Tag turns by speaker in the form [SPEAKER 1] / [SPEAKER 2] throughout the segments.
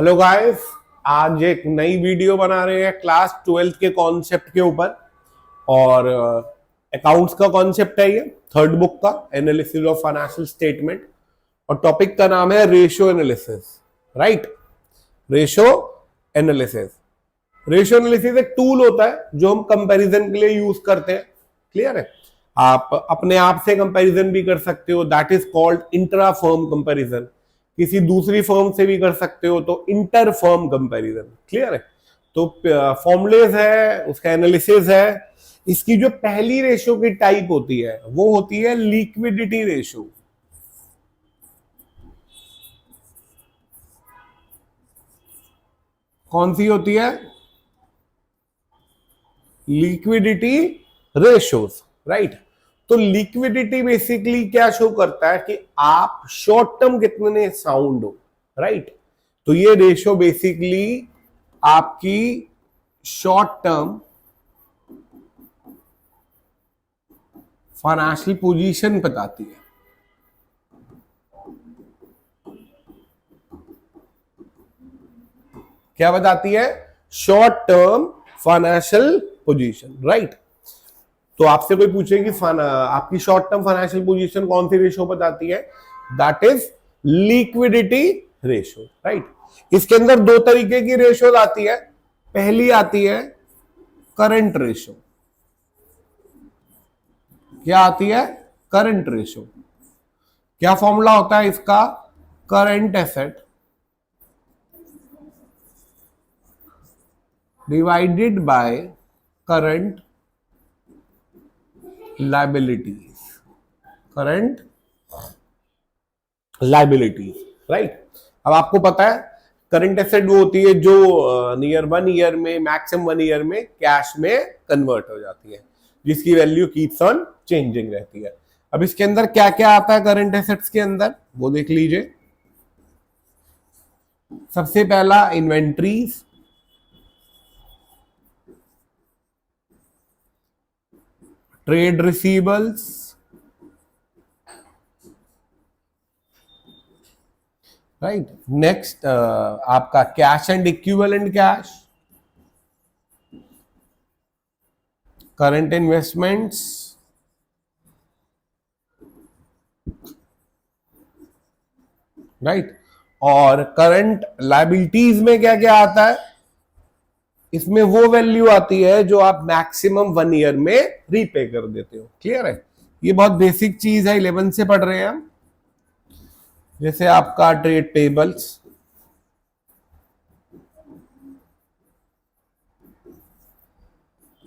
[SPEAKER 1] Hello guys, आज एक नई वीडियो बना रहे हैं क्लास 12th के कॉन्सेप्ट के ऊपर। और अकाउंट्स का कॉन्सेप्ट है ये, थर्ड बुक का, एनालिसिस ऑफ फाइनेंशियल स्टेटमेंट। और टॉपिक का नाम है ratio analysis. Right, ratio analysis. Ratio analysis एक टूल होता है जो हम कंपैरिजन के लिए यूज करते हैं। क्लियर है? आप अपने आप से कंपैरिजन भी कर सकते हो, that is called intra firm comparison. किसी दूसरी फर्म से भी कर सकते हो तो इंटर फर्म कंपैरिजन। क्लियर है? तो फॉर्मुलेज है, उसका एनालिसिस है। इसकी जो पहली रेशियो की टाइप होती है वो होती है लिक्विडिटी रेशियो। कौन सी होती है? Liquidity ratios. राइट, तो लिक्विडिटी बेसिकली क्या शो करता है कि आप शॉर्ट टर्म कितने साउंड हो। राइट, तो ये रेशियो बेसिकली आपकी शॉर्ट टर्म फाइनेंशियल पोजीशन बताती है। क्या बताती है? Short term financial position. Right, तो आपसे कोई पूछे कि आपकी शॉर्ट टर्म फाइनेंशियल पोजीशन कौन सी रेशियो बताती है, that is liquidity ratio. Right, इसके अंदर दो तरीके की रेशियो आती है। पहली आती है करंट रेशियो। क्या आती है? Current ratio. क्या फॉर्मूला होता है इसका? Current asset divided by current liabilities. Current liabilities. Right, अब आपको पता है करंट एसेट वो होती है जो नियर 1 ईयर में, मैक्सिमम 1 ईयर में कैश में कन्वर्ट हो जाती है, जिसकी वैल्यू कीप्स ऑन चेंजिंग रहती है। अब इसके अंदर क्या क्या आता है करंट एसेट्स के अंदर, वो देख लीजिए। सबसे पहला inventories, trade receivables, right. Next आपका cash and equivalent cash, current investments, right. और करंट लायबिलिटीज में क्या क्या आता है? इसमें वो वैल्यू आती है जो आप मैक्सिमम 1 ईयर में रीपे कर देते हो। क्लियर है? ये बहुत बेसिक चीज है, 11 से पढ़ रहे हैं हम। जैसे आपका trade payables,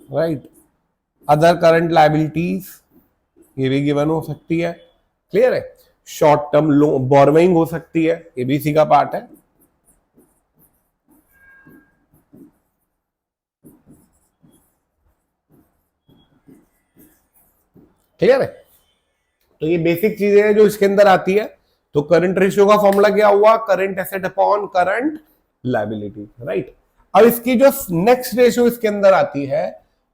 [SPEAKER 1] right. Other current liabilities, ये भी गिवन हो सकती है। क्लियर है? शॉर्ट टर्म लोन बोरोइंग हो सकती है, ये भी इसी का पार्ट है। क्लियर है? तो ये बेसिक चीजें हैं जो इसके अंदर आती है। तो करंट रेशियो का फॉर्मूला क्या हुआ? Current asset upon current liability. Right, अब इसकी जो नेक्स्ट रेशियो इसके अंदर आती है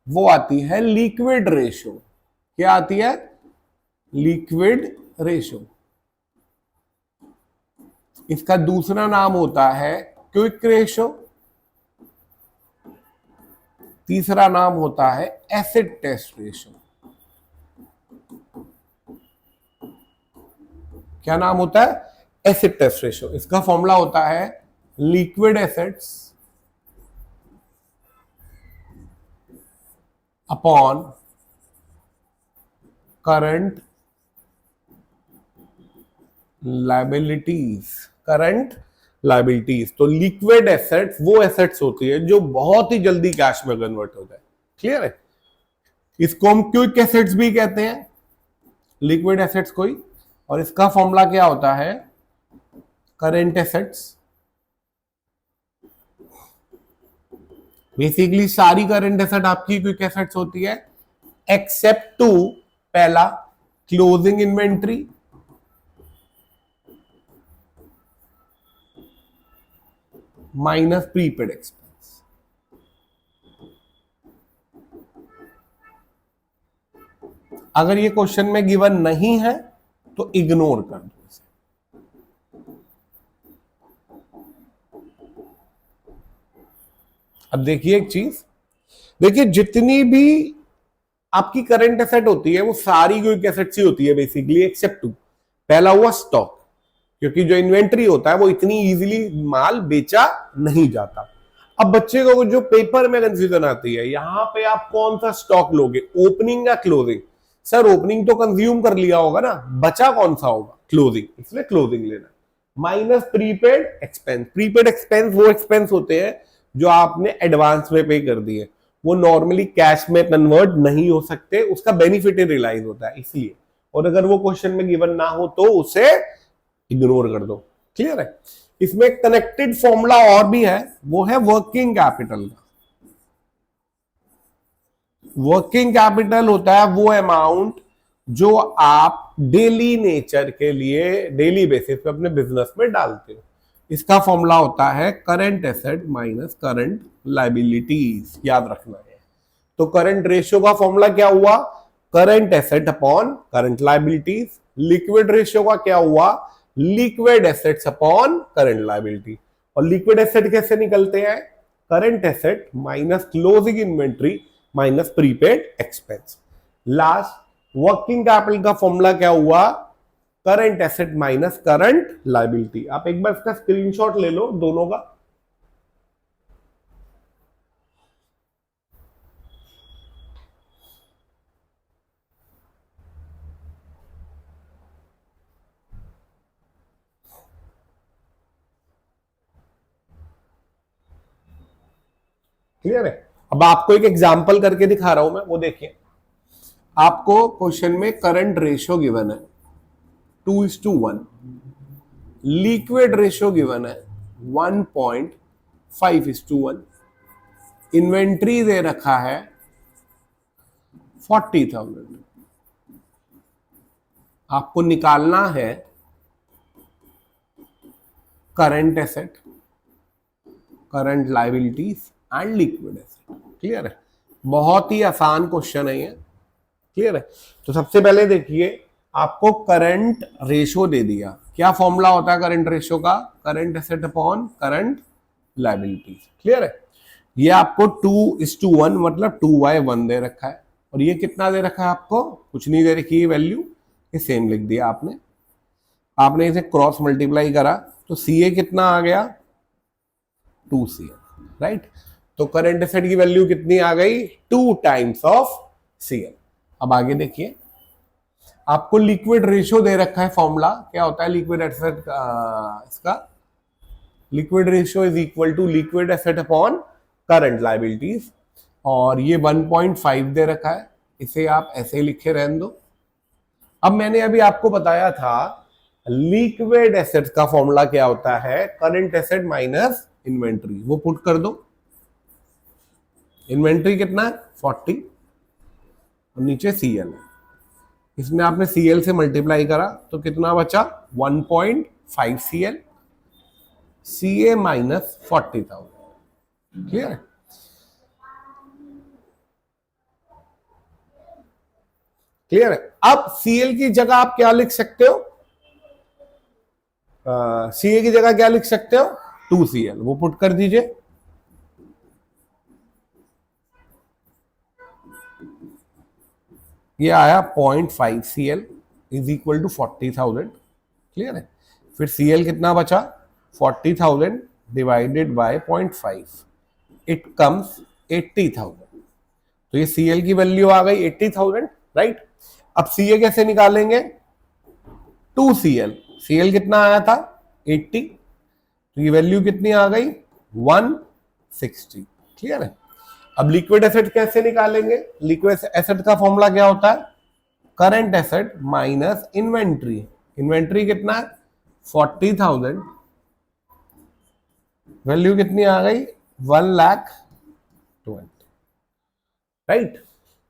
[SPEAKER 1] वो आती है लिक्विड रेशियो। क्या आती है? Liquid ratio. इसका दूसरा नाम होता है क्विक रेशियो, तीसरा नाम होता है एसिड टेस्ट रेशियो। क्या नाम होता है? Acid test ratio. इसका फॉर्मूला होता है liquid assets upon current liabilities. Current liabilities, तो लिक्विड एसेट्स वो एसेट्स होती है जो बहुत ही जल्दी कैश में कन्वर्ट हो जाए। क्लियर है? इसको हम क्विक एसेट्स भी कहते हैं, लिक्विड एसेट्स कोई। और इसका फॉर्मूला क्या होता है? Current assets. बेसिकली सारी करंट एसेट आपकी क्विक एसेट्स होती है, एक्सेप्ट टू पहला closing inventory, minus prepaid expense. अगर ये क्वेश्चन में गिवन नहीं है तो इग्नोर कर दो इसे। अब देखिए एक चीज, देखिए जितनी भी आपकी करंट एसेट होती है वो सारी क्विक एसेट्स ही होती है बेसिकली, एक्सेप्ट टू। पहला हुआ स्टॉक, क्योंकि जो इन्वेंट्री होता है वो इतनी इजीली माल बेचा नहीं जाता। अब बच्चे को जो पेपर में कंफ्यूजन आती है, यहां पे आप कौन सा स्टॉक लोगे, ओपनिंग या क्लोजिंग? सर ओपनिंग तो कंज्यूम कर लिया होगा ना, बचा कौन सा होगा? क्लोजिंग, इसलिए क्लोजिंग लेना। Minus prepaid expense. Prepaid expense वो एक्सपेंस होते हैं जो आपने एडवांस में पे कर दिए, वो नॉर्मली कैश में कन्वर्ट नहीं हो सकते, उसका बेनिफिट ही रियलाइज होता है इसलिए। और अगर वो क्वेश्चन में गिवन ना हो तो उसे इग्नोर कर दो। क्लियर है? इसमें कनेक्टेड फॉर्मूला और भी है, वो है वर्किंग कैपिटल का। वर्किंग कैपिटल होता है वो अमाउंट जो आप डेली नेचर के लिए, डेली बेसिस पे अपने बिजनेस में डालते हो। इसका फॉर्मूला होता है current asset minus current liabilities, याद रखना है। तो करंट रेशियो का फॉर्मूला क्या हुआ? Current asset upon current liabilities. Liquid ratio का क्या हुआ? Liquid assets upon current liability. और लिक्विड एसेट कैसे निकलते हैं? Current asset minus closing inventory minus prepaid expense. Last working capital का फॉर्मूला क्या हुआ? Current asset minus current liability. आप एक बार इसका स्क्रीनशॉट ले लो दोनों का। क्लियर है? अब आपको एक एग्जांपल करके दिखा रहा हूं मैं, वो देखिए। आपको क्वेश्चन में करंट रेशियो गिवन है 2:1, लिक्विड रेशियो गिवन है 1.5:1, इन्वेंट्री दे रखा है 40,000। आपको निकालना है current asset, current liabilities and liquid asset. Clear है? बहुत ही आसान क्वेश्चन है ये। क्लियर है? तो सबसे पहले देखिए, आपको करंट रेशियो दे दिया। क्या फॉर्मूला होता है करंट रेशियो का? Current asset upon current liabilities. Clear है? ये आपको 2:1 मतलब 2/1 दे रखा है। और ये कितना दे रखा है आपको? कुछ नहीं दे रखी है वैल्यू, ये सेम लिख दिया आपने। आपने इसे क्रॉस मल्टीप्लाई करा तो CA कितना आ गया? 2CL, right? तो करंट एसेट की वैल्यू कितनी आ गई? 2 टाइम्स ऑफ CL। अब आगे देखिए, आपको लिक्विड रेशियो दे रखा है। फॉर्मूला क्या होता है लिक्विड एसेट इसका? Liquid ratio is equal to liquid asset upon current liabilities. और ये 1.5 दे रखा है, इसे आप ऐसे लिखे रहने दो। अब मैंने अभी आपको बताया था लिक्विड एसेट का फॉर्मूला क्या होता है? Current asset minus inventory. वो पुट कर दो। इन्वेंट्री कितना है? 40 और नीचे CL है। इसमें आपने CL से मल्टीप्लाई करा तो कितना बचा? 1.5 CL, CA माइनस 40,000। क्लियर है? क्लियर है? अब CL की जगह आप क्या लिख सकते हो? CA की जगह क्या लिख सकते हो? 2CL। वो पुट कर दीजिए। ये आया 0.5 CL is equal to 40,000। Clear है? फिर CL कितना बचा? 40,000 डिवाइडेड बाय 0.5, इट कम्स 80,000। तो ये CL की वैल्यू आ गई 80,000, राइट? अब CA कैसे निकालेंगे? 2CL। CL कितना आया था? 80। तो ये वैल्यू कितनी आ गई? 160। क्लियर है? अब लिक्विड एसेट कैसे निकालेंगे? लिक्विड एसेट का फॉर्मूला क्या होता है? Current asset minus inventory. Inventory कितना है? 40,000। वैल्यू कितनी आ गई? 1,20,000। राइट?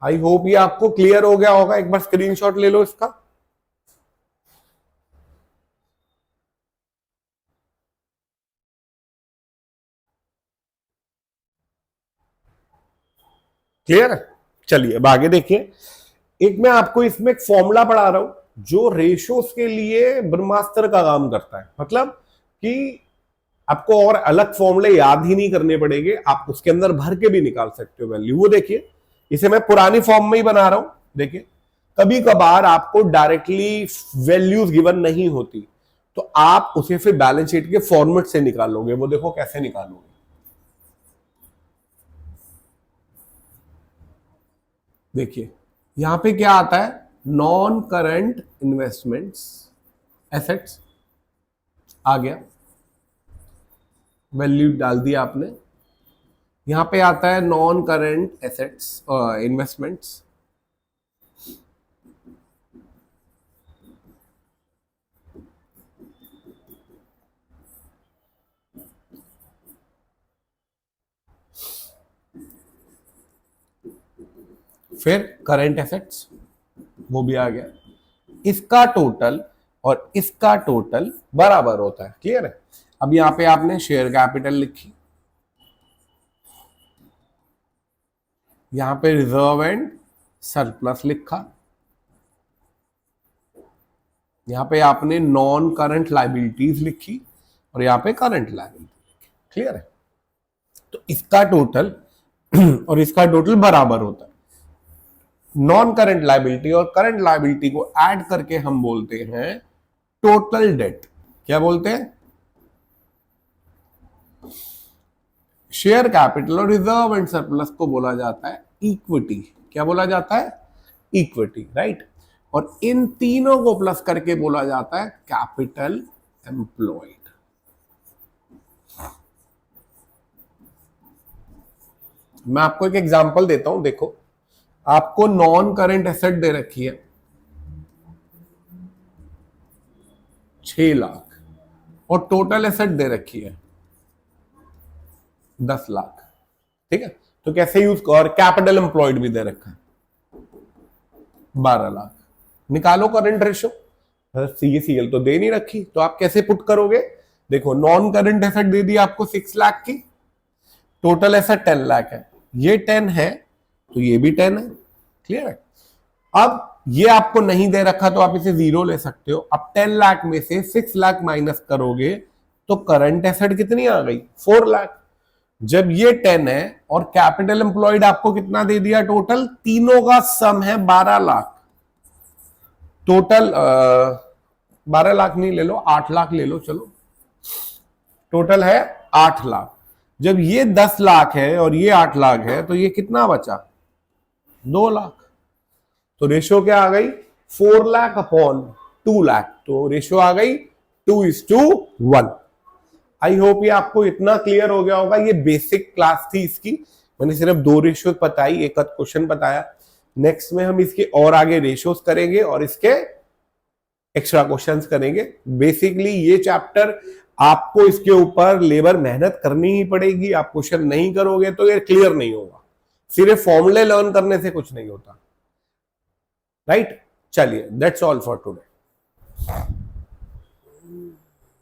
[SPEAKER 1] आई होप ये आपको क्लियर हो गया होगा। एक बार स्क्रीनशॉट ले लो इसका। क्लियर है? चलिए अब आगे देखिए। एक मैं आपको इसमें एक फॉर्मूला पढ़ा रहा हूं जो रेशियोज के लिए ब्रह्मास्त्र का काम करता है। मतलब कि आपको और अलग फॉर्मूले याद ही नहीं करने पड़ेंगे, आप उसके अंदर भर के भी निकाल सकते हो वैल्यू। वो देखिए, इसे मैं पुरानी फॉर्म में ही बना रहा हूं। देखिए, कभी कभार आपको डायरेक्टली वैल्यूज गिवन नहीं होती, तो आप उसे फिर बैलेंस शीट के फॉर्मेट से निकालोगे। वो देखो कैसे निकालोगे। देखिए यहां पे क्या आता है, नॉन करंट इन्वेस्टमेंट्स एसेट्स आ गया, वैल्यू डाल दिया आपने। यहां पे आता है नॉन करंट एसेट्स इन्वेस्टमेंट्स, फिर करंट एसेट्स, वो भी आ गया। इसका टोटल और इसका टोटल बराबर होता है। क्लियर है? अब यहां पे आपने शेयर कैपिटल लिखी, यहां पे रिजर्व एंड सरप्लस लिखा, यहां पे आपने नॉन करंट लायबिलिटीज लिखी और यहां पे करंट लायबिलिटी लिखी। क्लियर है? तो इसका टोटल और इसका टोटल बराबर होता है। नॉन करंट लायबिलिटी और करंट लायबिलिटी को ऐड करके हम बोलते हैं टोटल डेट। क्या बोलते हैं? शेयर कैपिटल और रिजर्व एंड सरप्लस को बोला जाता है इक्विटी। क्या बोला जाता है? Equity, right. और इन तीनों को प्लस करके बोला जाता है कैपिटल एम्प्लॉयड। मैं आपको एक एग्जांपल देता हूं। देखो, आपको नॉन करंट एसेट दे रखी है 6 लाख और टोटल एसेट दे रखी है 10 लाख। ठीक है? तो कैसे यूज, और कैपिटल एम्प्लॉयड भी दे रखा है 12 लाख। निकालो करंट रेशो। सीएसीएल तो दे नहीं रखी, तो आप कैसे पुट करोगे? देखो, नॉन करंट एसेट दे दी आपको 6 लाख की, टोटल एसेट 10 लाख है, ये 10 है तो ये भी 10 है। क्लियर है? अब ये आपको नहीं दे रखा तो आप इसे 0 ले सकते हो। अब 10 लाख में से 6 लाख माइनस करोगे तो करंट एसेट कितनी आ गई? 4 लाख। जब ये 10 है और कैपिटल एम्प्लॉयड आपको कितना दे दिया? टोटल तीनों का सम है 12 लाख। टोटल 12 लाख नहीं, ले लो 8 लाख ले लो, चलो टोटल है 8 लाख। जब ये 10 लाख है और ये 8 लाख है तो ये कितना बचा? 2 लाख। तो रेशियो क्या आ गई? 4 लाख अपॉन 2 लाख। तो रेशियो आ गई 2:1। आई होप ये आपको इतना क्लियर हो गया होगा। ये बेसिक क्लास थी इसकी, मैंने सिर्फ 2 रेशियो बताई, एक क्वेश्चन बताया। नेक्स्ट में हम इसके और आगे रेशियोज करेंगे और इसके एक्स्ट्रा क्वेश्चंस करेंगे। बेसिकली ये चैप्टर आपको इसके ऊपर लेबर मेहनत करनी ही पड़ेगी। आप क्वेश्चन नहीं करोगे तो ये क्लियर नहीं होगा। सिर्फ फॉर्मूले लर्न करने से कुछ नहीं होता, राइट? चलिए, दैट्स ऑल फॉर टुडे।